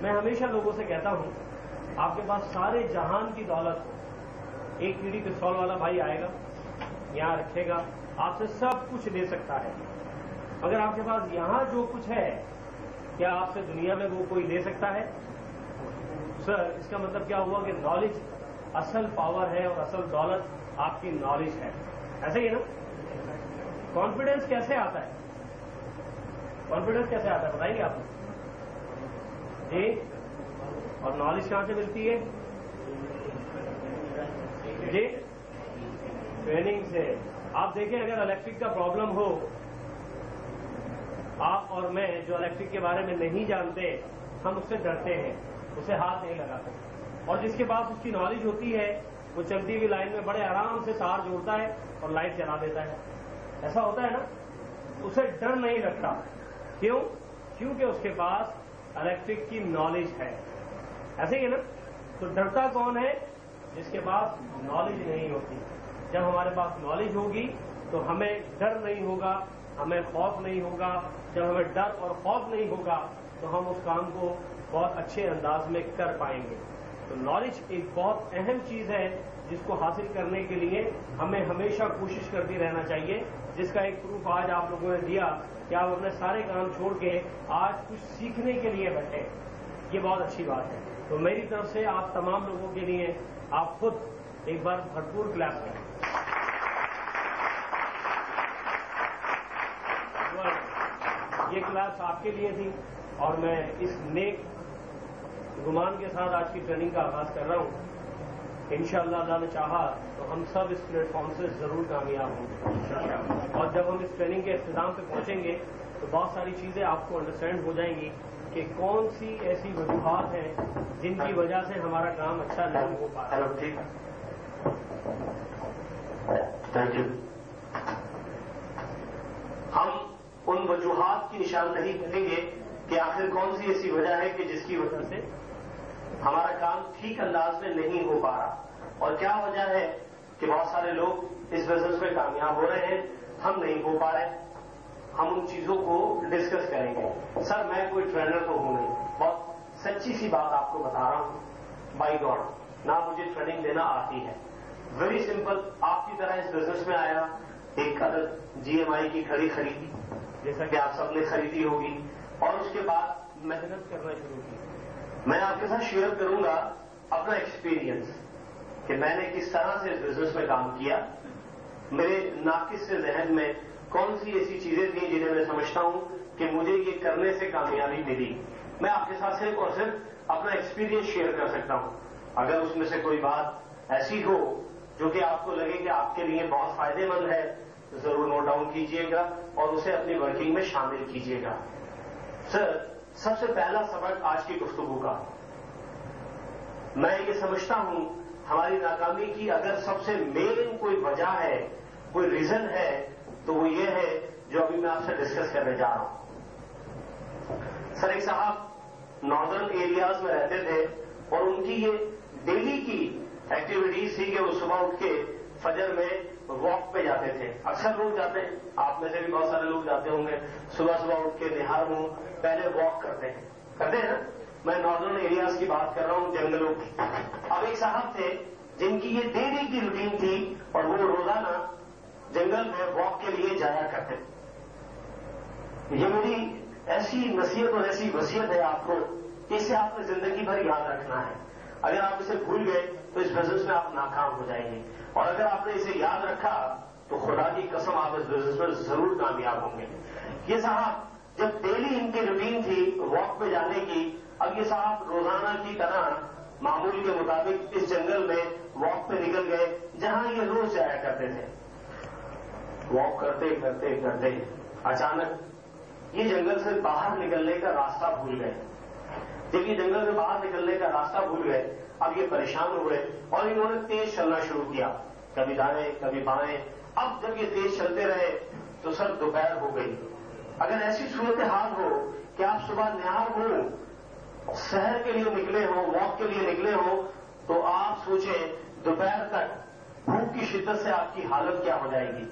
میں ہمیشہ لوگوں سے کہتا ہوں آپ کے پاس سارے جہان کی دولت ہو، ایک پیڑھی پستول والا بھائی آئے گا، یہاں رکھے گا، آپ سے سب کچھ لے سکتا ہے، مگر آپ کے پاس یہاں جو کچھ ہے کیا آپ سے دنیا میں وہ کوئی لے سکتا ہے؟ سر اس کا مطلب کیا ہوا کہ نالج اصل پاور ہے اور اصل دولت آپ کی نالج ہے، ایسا ہی ہے نا؟ کانفیڈنس کیسے آتا ہے؟ کانفیڈنس کیسے آتا ہے بتائیں گے آپ جی؟ اور نالج کہاں سے ملتی ہے جی؟ ٹریننگ سے۔ آپ دیکھیں اگر الیکٹرک کا پرابلم ہو، آپ اور میں جو الیکٹرک کے بارے میں نہیں جانتے ہم اس سے ڈرتے ہیں، اسے ہاتھ نہیں لگاتے، اور جس کے پاس اس کی نالج ہوتی ہے وہ چلتی ہوئی لائن میں بڑے آرام سے تار جوڑتا ہے اور لائٹ چلا دیتا ہے، ایسا ہوتا ہے نا؟ اسے ڈر نہیں لگتا، کیوں؟ کیونکہ اس کے پاس الیکٹرک کی نالج ہے، ایسے ہی ہے نا؟ تو ڈرتا کون ہے؟ جس کے پاس نالج نہیں ہوتی۔ جب ہمارے پاس نالج ہوگی تو ہمیں ڈر نہیں ہوگا، ہمیں خوف نہیں ہوگا۔ جب ہمیں ڈر اور خوف نہیں ہوگا تو ہم اس کام کو بہت اچھے انداز میں کر پائیں گے۔ تو نالج ایک بہت اہم چیز ہے جس کو حاصل کرنے کے لیے ہمیں ہمیشہ کوشش کرتی رہنا چاہیے، جس کا ایک پروف آج آپ لوگوں نے دیا کہ آپ اپنے سارے کام چھوڑ کے آج کچھ سیکھنے کے لیے بیٹھے، یہ بہت اچھی بات ہے۔ تو میری طرف سے آپ تمام لوگوں کے لیے آپ خود ایک بار بھرپور کلاس کریں۔ یہ کلاس آپ کے لیے تھی اور میں اس نیک گمان کے ساتھ آج کی ٹریننگ کا آغاز کر رہا ہوں۔ انشاءاللہ اللہ نے چاہا تو ہم سب اس پلیٹ فارم سے ضرور کامیاب ہوں گے، اور جب ہم اس ٹریننگ کے اختتام پہ پہنچیں گے تو بہت ساری چیزیں آپ کو انڈرسٹینڈ ہو جائیں گی کہ کون سی ایسی وجوہات ہیں جن کی وجہ سے ہمارا کام اچھا نہیں ہو پا رہا۔ Thank you. ہم ان وجوہات کی نشاندہی کریں گے کہ آخر کون سی ایسی وجہ ہے کہ جس کی وجہ سے ہمارا کام ٹھیک انداز میں نہیں ہو پا رہا، اور کیا وجہ ہے کہ بہت سارے لوگ اس بزنس میں کامیاب ہو رہے ہیں، ہم نہیں ہو پا رہے۔ ہم ان چیزوں کو ڈسکس کریں گے۔ سر میں کوئی ٹرینر تو ہوں نہیں، بہت سچی سی بات آپ کو بتا رہا ہوں، بائی گاڈ نہ مجھے ٹریننگ دینا آتی ہے۔ ویری سمپل، آپ کی طرح اس بزنس میں آیا، ایک عدد جی ایم آئی کی گھڑی خریدی جیسا کہ آپ سب نے خریدی ہوگی، اور اس کے بعد محنت کرنا شروع کی۔ میں آپ کے ساتھ شیئر کروں گا اپنا ایکسپیرینس کہ میں نے کس طرح سے اس بزنس میں کام کیا، میرے ناقص سے ذہن میں کون سی ایسی چیزیں تھیں جنہیں میں سمجھتا ہوں کہ مجھے یہ کرنے سے کامیابی ملی۔ میں آپ کے ساتھ صرف اور صرف اپنا ایکسپیرینس شیئر کر سکتا ہوں۔ اگر اس میں سے کوئی بات ایسی ہو جو کہ آپ کو لگے کہ آپ کے لیے بہت فائدے مند ہے، ضرور نوٹ ڈاؤن کیجئے گا اور اسے اپنی ورکنگ میں شامل کیجئے گا۔ سر سب سے پہلا سبق آج کی گفتگو کا، میں یہ سمجھتا ہوں ہماری ناکامی کی اگر سب سے مین کوئی وجہ ہے، کوئی ریزن ہے، تو وہ یہ ہے جو ابھی میں آپ سے ڈسکس کرنے جا رہا ہوں۔ سر ایک صاحب ناردرن ایریاز میں رہتے تھے اور ان کی یہ ڈیلی کی ایکٹیویٹیز تھی کہ وہ صبح اٹھ کے فجر میں واک پہ جاتے تھے۔ اکثر لوگ جاتے ہیں، آپ میں سے بھی بہت سارے لوگ جاتے ہوں گے، صبح صبح اٹھ کے نہار منہ پہلے واک کرتے ہیں نا؟ میں ناردرن ایریاز کی بات کر رہا ہوں، جنگلوں کی۔ اب ایک صاحب تھے جن کی یہ ڈیلی کی روٹین تھی اور وہ روزانہ جنگل میں واک کے لیے جایا کرتے۔ یہ میری ایسی نصیحت اور ایسی وصیت ہے آپ کو کہ اسے آپ نے زندگی بھر یاد رکھنا ہے۔ اگر آپ اسے بھول گئے تو اس بزنس میں آپ ناکام ہو جائیں گے، اور اگر آپ نے اسے یاد رکھا تو خدا کی قسم آپ اس بزنس میں ضرور کامیاب ہوں گے۔ یہ صاحب جب ڈیلی ان کی روٹین تھی واک پہ جانے کی، اب یہ صاحب روزانہ کی طرح معمول کے مطابق اس جنگل میں واک پہ نکل گئے جہاں یہ روز جایا کرتے تھے۔ واک کرتے کرتے کرتے اچانک یہ جنگل سے باہر نکلنے کا راستہ بھول گئے۔ جب یہ جنگل سے باہر نکلنے کا راستہ بھول گئے، اب یہ پریشان ہوئے اور انہوں نے تیز چلنا شروع کیا، کبھی دائیں کبھی بائیں۔ اب جب یہ تیز چلتے رہے تو سر دوپہر ہو گئی۔ اگر ایسی صورتحال ہو کہ آپ صبح نہار ہو سحر کے لیے نکلے ہوں، واک کے لیے نکلے ہوں، تو آپ سوچیں دوپہر تک بھوک کی شدت سے آپ کی حالت کیا ہو جائے گی۔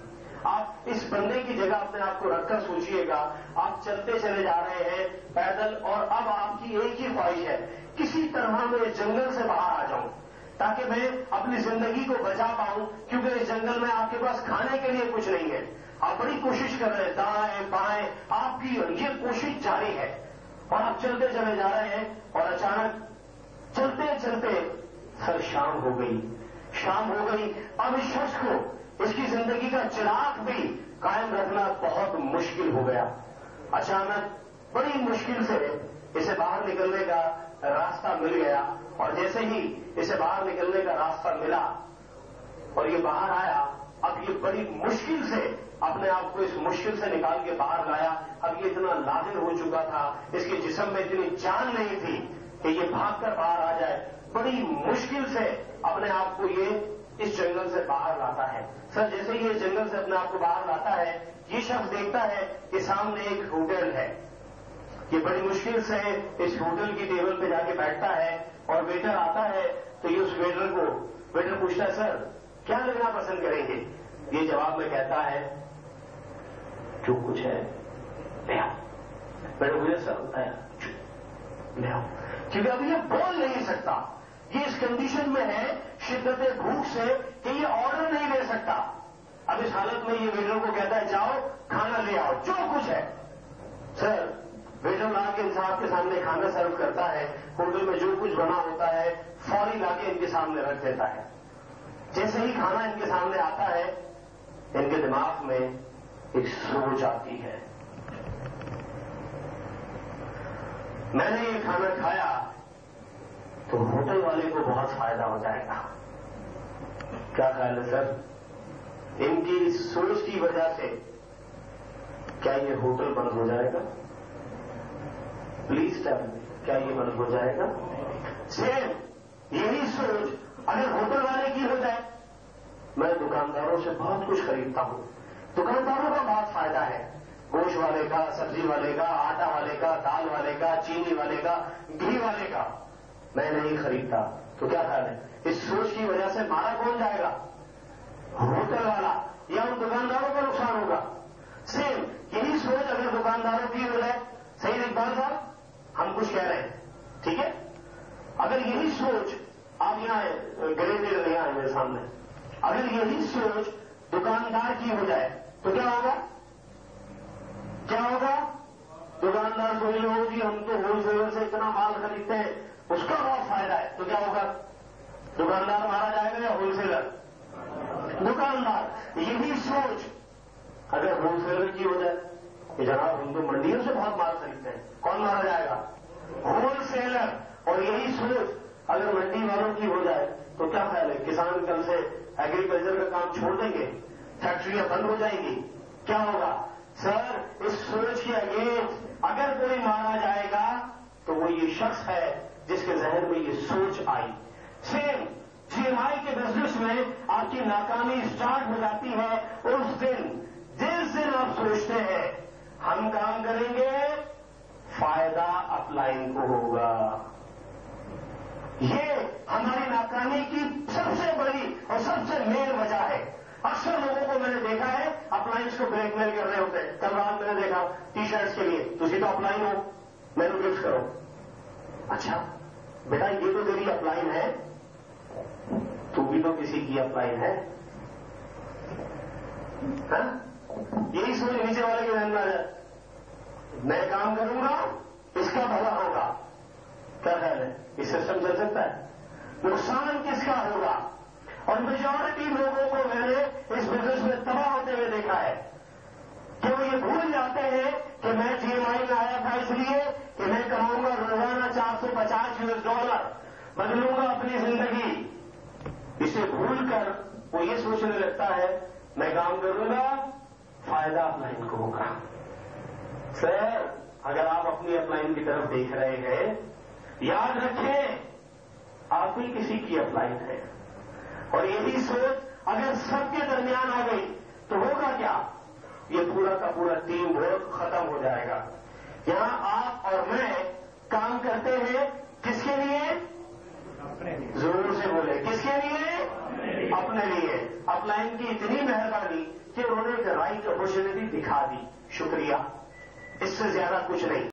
آپ اس بندے کی جگہ اپنے آپ کو رکھ کر سوچئے گا، آپ چلتے چلے جا رہے ہیں پیدل، اور اب آپ کی کی ایک ہی خواہش ہے، کسی طرح میں اس جنگل سے باہر آ جاؤں تاکہ میں اپنی زندگی کو بچا پاؤں، کیونکہ اس جنگل میں آپ کے پاس کھانے کے لیے کچھ نہیں ہے۔ آپ بڑی کوشش کر رہے ہیں، دائیں بائیں آپ کی یہ کوشش جاری ہے، اور آپ چلتے چلے جا رہے ہیں، اور اچانک چلتے چلتے سر شام ہو گئی۔ شام ہو گئی، اب اس شخص کو اس کی زندگی کا چراغ بھی قائم رکھنا بہت مشکل ہو گیا۔ اچانک بڑی مشکل سے اسے باہر نکلنے کا راستہ مل گیا، اور جیسے ہی اسے باہر نکلنے کا راستہ ملا اور یہ باہر آیا، اب یہ بڑی مشکل سے اپنے آپ کو اس مشکل سے نکال کے باہر لایا۔ اب یہ اتنا لاغر ہو چکا تھا، اس کے جسم میں اتنی جان نہیں تھی کہ یہ بھاگ کر باہر آ جائے۔ بڑی مشکل سے اپنے آپ کو یہ اس جنگل سے باہر لاتا ہے۔ سر جیسے ہی یہ جنگل سے اپنے آپ کو باہر لاتا ہے، یہ شخص دیکھتا ہے کہ سامنے ایک ہوٹل ہے۔ یہ بڑی مشکل سے اس ہوٹل کی ٹیبل پہ جا کے بیٹھتا ہے، اور ویٹر آتا ہے تو یہ اس ویٹر پوچھتا ہے، سر کیا لینا پسند کریں گے؟ یہ جواب میں کہتا ہے، جو کچھ ہے لے آؤ۔ ویٹر مجھے سر ہوتا ہے لے آؤ، کیونکہ ابھی یہ بول نہیں سکتا، یہ اس کنڈیشن میں ہے شدت بھوک سے کہ یہ آرڈر نہیں لے سکتا۔ اب اس حالت میں یہ ویٹر کو کہتا ہے، جاؤ کھانا لے آؤ جو کچھ ہے۔ سر ویٹر لا کے صاحب کے سامنے کھانا سرو کرتا ہے، ہوٹل میں جو کچھ بنا ہوتا ہے فوری لا کے ان کے سامنے رکھ دیتا ہے۔ جیسے ہی کھانا ان کے سامنے آتا ہے، ان کے دماغ میں ایک سوچ آتی ہے، میں نے یہ کھانا کھایا تو ہوٹل والے کو بہت فائدہ ہو جائے گا۔ کیا خیال ہے سر؟ ان کی سوچ کی وجہ سے کیا یہ ہوٹل بند ہو جائے گا؟ پلیز ٹیل می، کیا یہ بند ہو جائے گا؟ سیم یہی سوچ اگر ہوٹل والے کی ہو جائے، میں دکانداروں سے بہت کچھ خریدتا ہوں، دکانداروں کا بہت فائدہ ہے، گوشت والے کا، سبزی والے کا، آٹا والے کا، دال والے کا، چینی والے کا، گھی والے کا، میں نہیں خریدتا۔ تو کیا خیال ہے اس سوچ کی وجہ سے مارا کون جائے گا؟ ہوٹل والا، یا ان دکانداروں کا نقصان ہوگا؟ سیم یہی سوچ اگر دکانداروں کی ہو جائے، صحیح اقبال صاحب ہم کچھ کہہ رہے ہیں، ٹھیک ہے؟ اگر یہی سوچ، آپ یہاں گلے دیر نہیں آئے میرے سامنے، اگر یہی سوچ دکاندار کی ہو جائے تو کیا ہوگا؟ کیا ہوگا؟ دکاندار سوچ لو جی ہم تو ہول سیلر سے اتنا مال خریدتے ہیں، اس کا بہت فائدہ ہے، تو کیا ہوگا؟ دکاندار مارا جائے گا یا ہول سیلر؟ دکاندار۔ یہی سوچ اگر ہول سیلر کی ہو جائے کہ جناب ہم تو منڈیوں سے بہت مال خریدتے ہیں، کون مارا جائے گا؟ Whole seller. اور یہی سوچ اگر منڈی والوں کی ہو جائے تو کیا خیال ہے کسان کل سے ایگریکلچر کا کام چھوڑ دیں گے، فیکٹریاں بند ہو جائیں گی؟ کیا ہوگا؟ سر اس سوچ کے اگینسٹ اگر کوئی مارا جائے گا تو وہ یہ شخص ہے جس کے ذہن میں یہ سوچ آئی۔ سیم جی ایم آئی کے بزنس میں آپ کی ناکامی اسٹارٹ ہو جاتی ہے اس دن جس دن آپ سوچتے ہیں ہم کام کریں گے، فائدہ اپ لائن کو ہوگا۔ یہ ہماری ناکامی کی سب سے بڑی اور سب سے مین وجہ ہے۔ اکثر لوگوں کو میں نے دیکھا ہے اپ لائنس کو بلیک میل کر رہے ہوتے ہیں۔ کل رات میں نے دیکھا ٹی شرٹس کے لیے، تھی تو اپ لائن ہو، میرے گفٹ کرو۔ اچھا بیٹا یہ تو تیری اپ لائن ہے، تو بھی تو کسی کی اپ لائن ہے، یہی سوچ نیچے والے کے ذہن میں آ جائے، میں کام کروں گا اس کا بھلا ہوگا۔ کیا خیال ہے یہ سسٹم چل سکتا ہے؟ نقصان کس کا ہوگا؟ اور میجورٹی لوگوں کو میں نے اس بزنس میں تباہ ہوتے ہوئے دیکھا ہے کہ وہ یہ بھول جاتے ہیں کہ میں جی ایم آئی میں آیا تھا اس لیے کہ میں کماؤں گا روزانہ $450، بدلوں گا اپنی زندگی۔ اسے بھول کر وہ یہ سوچنے لگتا ہے میں کام کروں گا، فائدہ اپ لائن کو ہوگا۔ سر اگر آپ اپنی اپ لائن کی طرف دیکھ رہے ہیں، یاد رکھیں آپ ہی کسی کی اپ لائن ہے، اور یہی سوچ اگر سب کے درمیان آ گئی تو ہوگا کیا؟ یہ پورا کا پورا ٹیم ورک ختم ہو جائے گا۔ یہاں آپ اور میں کام کرتے ہیں کس کے لیے؟ ضرور سے بولے کس کے لیے؟ اپنے لیے۔ اپ لائن کی اتنی مہربانی کہ انہوں نے ایک رائٹ اپرچونٹی دکھا دی، شکریہ، اس سے زیادہ کچھ نہیں۔